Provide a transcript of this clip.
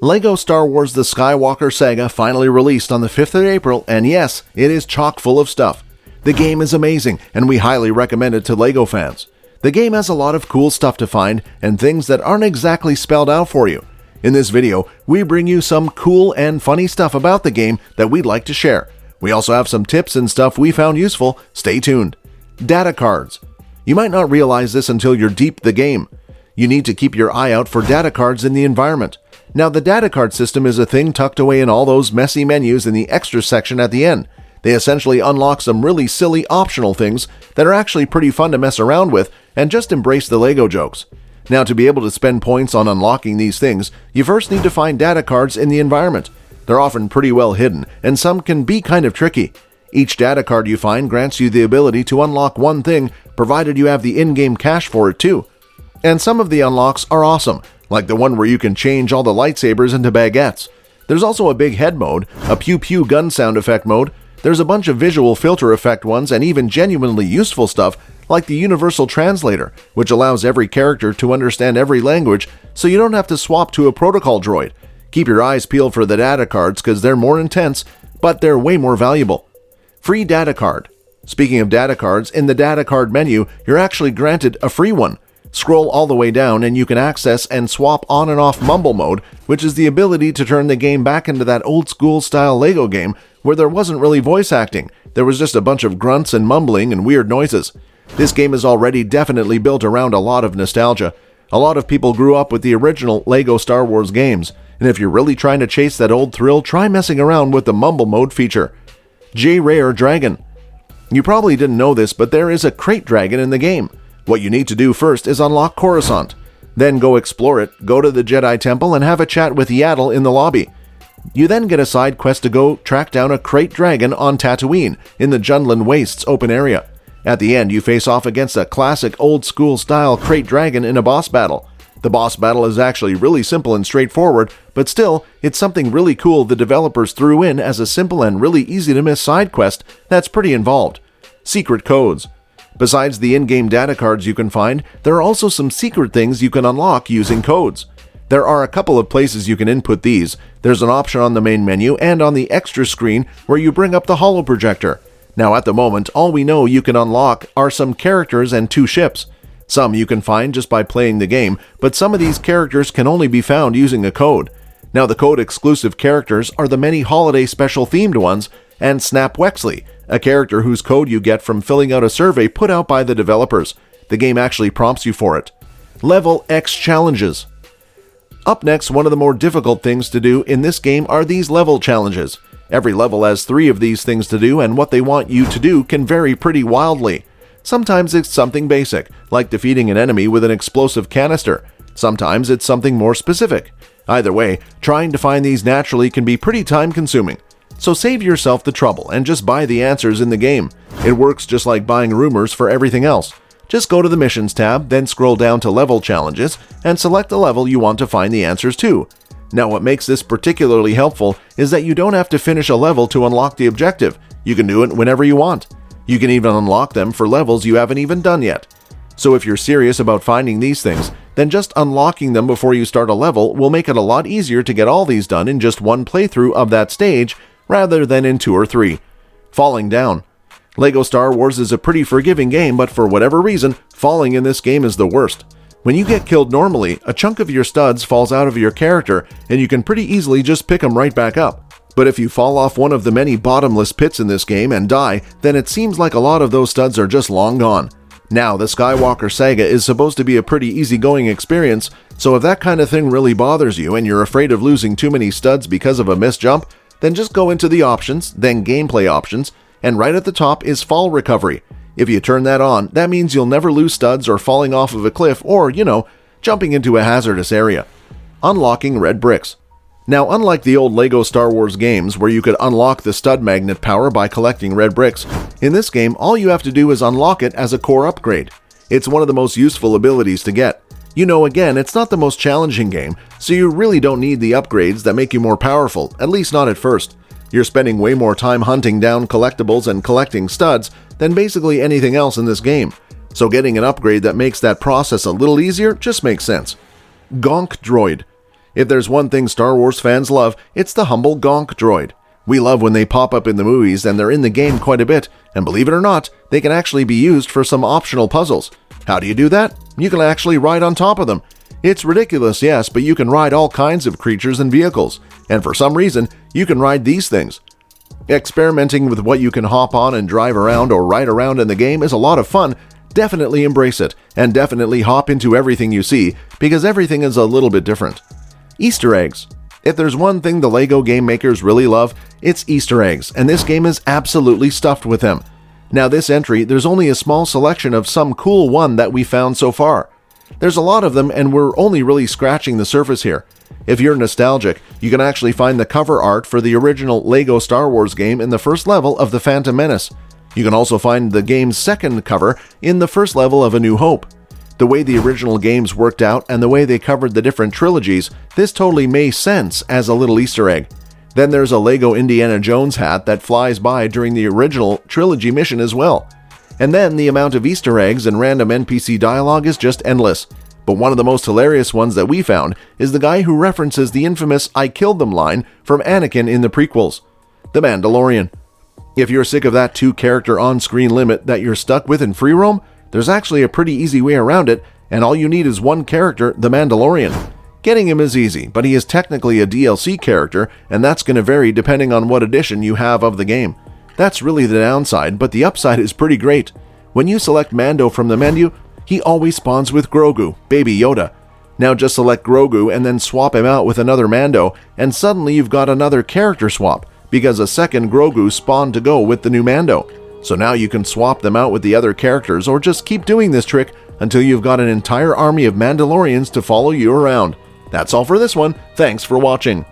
LEGO Star Wars The Skywalker Saga finally released on the 5th of April, and yes, it is chock full of stuff. The game is amazing, and we highly recommend it to LEGO fans. The game has a lot of cool stuff to find, and things that aren't exactly spelled out for you. In this video, we bring you some cool and funny stuff about the game that we'd like to share. We also have some tips and stuff we found useful. Stay tuned. Data cards. You might not realize this until you're deep the game. You need to keep your eye out for data cards in the environment. Now, the data card system is a thing tucked away in all those messy menus in the extra section at the end. They essentially unlock some really silly optional things that are actually pretty fun to mess around with and just embrace the LEGO jokes. Now, to be able to spend points on unlocking these things, you first need to find data cards in the environment. They're often pretty well hidden, and some can be kind of tricky. Each data card you find grants you the ability to unlock one thing, provided you have the in-game cash for it too. And some of the unlocks are awesome, like the one where you can change all the lightsabers into baguettes. There's also a big head mode, a pew-pew gun sound effect mode, there's a bunch of visual filter effect ones, and even genuinely useful stuff like the Universal Translator, which allows every character to understand every language so you don't have to swap to a protocol droid. Keep your eyes peeled for the data cards because they're more intense, but they're way more valuable. Free data card. Speaking of data cards, in the data card menu, you're actually granted a free one. Scroll all the way down and you can access and swap on and off mumble mode, which is the ability to turn the game back into that old school style LEGO game where there wasn't really voice acting. There was just a bunch of grunts and mumbling and weird noises. This game is already definitely built around a lot of nostalgia. A lot of people grew up with the original LEGO Star Wars games, and if you're really trying to chase that old thrill, try messing around with the mumble mode feature. J-Rare Dragon. You probably didn't know this, but there is a crate dragon in the game. What you need to do first is unlock Coruscant. Then go explore it, go to the Jedi Temple, and have a chat with Yaddle in the lobby. You then get a side quest to go track down a crate dragon on Tatooine in the Jundland Wastes open area. At the end, you face off against a classic old-school style crate dragon in a boss battle. The boss battle is actually really simple and straightforward, but still, it's something really cool the developers threw in as a simple and really easy-to-miss side quest that's pretty involved. Secret codes. Besides the in-game data cards you can find, there are also some secret things you can unlock using codes. There are a couple of places you can input these. There's an option on the main menu and on the extra screen where you bring up the holo projector. Now at the moment, all we know you can unlock are some characters and 2 ships. Some you can find just by playing the game, but some of these characters can only be found using a code. Now the code-exclusive characters are the many holiday special-themed ones, and Snap Wexley, a character whose code you get from filling out a survey put out by the developers. The game actually prompts you for it. Level X challenges. Up next, one of the more difficult things to do in this game are these level challenges. Every level has 3 of these things to do, and what they want you to do can vary pretty wildly. Sometimes it's something basic, like defeating an enemy with an explosive canister. Sometimes it's something more specific. Either way, trying to find these naturally can be pretty time-consuming. So save yourself the trouble and just buy the answers in the game. It works just like buying rumors for everything else. Just go to the Missions tab, then scroll down to Level Challenges, and select the level you want to find the answers to. Now, what makes this particularly helpful is that you don't have to finish a level to unlock the objective. You can do it whenever you want. You can even unlock them for levels you haven't even done yet. So if you're serious about finding these things, then just unlocking them before you start a level will make it a lot easier to get all these done in just one playthrough of that stage, rather than in 2 or 3. Falling down. LEGO Star Wars is a pretty forgiving game, but for whatever reason, falling in this game is the worst. When you get killed normally, a chunk of your studs falls out of your character, and you can pretty easily just pick them right back up. But if you fall off one of the many bottomless pits in this game and die, then it seems like a lot of those studs are just long gone. Now, the Skywalker Saga is supposed to be a pretty easygoing experience, so if that kind of thing really bothers you and you're afraid of losing too many studs because of a missed jump, then just go into the options, then gameplay options, and right at the top is fall recovery. If you turn that on, that means you'll never lose studs or falling off of a cliff or, jumping into a hazardous area. Unlocking red bricks. Now, unlike the old LEGO Star Wars games where you could unlock the stud magnet power by collecting red bricks, in this game all you have to do is unlock it as a core upgrade. It's one of the most useful abilities to get. Again, it's not the most challenging game, so you really don't need the upgrades that make you more powerful, at least not at first. You're spending way more time hunting down collectibles and collecting studs than basically anything else in this game, so getting an upgrade that makes that process a little easier just makes sense. Gonk droid. If there's one thing Star Wars fans love, it's the humble gonk droid. We love when they pop up in the movies and they're in the game quite a bit, and believe it or not, they can actually be used for some optional puzzles. How do you do that? You can actually ride on top of them. It's ridiculous, yes, but you can ride all kinds of creatures and vehicles, and for some reason, you can ride these things. Experimenting with what you can hop on and drive around or ride around in the game is a lot of fun. Definitely embrace it, and definitely hop into everything you see, because everything is a little bit different. Easter eggs. If there's one thing the LEGO game makers really love, it's Easter eggs, and this game is absolutely stuffed with them. Now this entry, there's only a small selection of some cool one that we found so far. There's a lot of them, and we're only really scratching the surface here. If you're nostalgic, you can actually find the cover art for the original LEGO Star Wars game in the first level of The Phantom Menace. You can also find the game's second cover in the first level of A New Hope. The way the original games worked out and the way they covered the different trilogies, this totally makes sense as a little Easter egg. Then there's a LEGO Indiana Jones hat that flies by during the original trilogy mission as well. And then the amount of Easter eggs and random NPC dialogue is just endless. But one of the most hilarious ones that we found is the guy who references the infamous "I killed them" line from Anakin in the prequels. The Mandalorian. If you're sick of that 2-character on-screen limit that you're stuck with in free roam, there's actually a pretty easy way around it, and all you need is one character, the Mandalorian. Getting him is easy, but he is technically a DLC character, and that's going to vary depending on what edition you have of the game. That's really the downside, but the upside is pretty great. When you select Mando from the menu, he always spawns with Grogu, Baby Yoda. Now just select Grogu and then swap him out with another Mando, and suddenly you've got another character swap, because a second Grogu spawned to go with the new Mando. So now you can swap them out with the other characters, or just keep doing this trick until you've got an entire army of Mandalorians to follow you around. That's all for this one. Thanks for watching.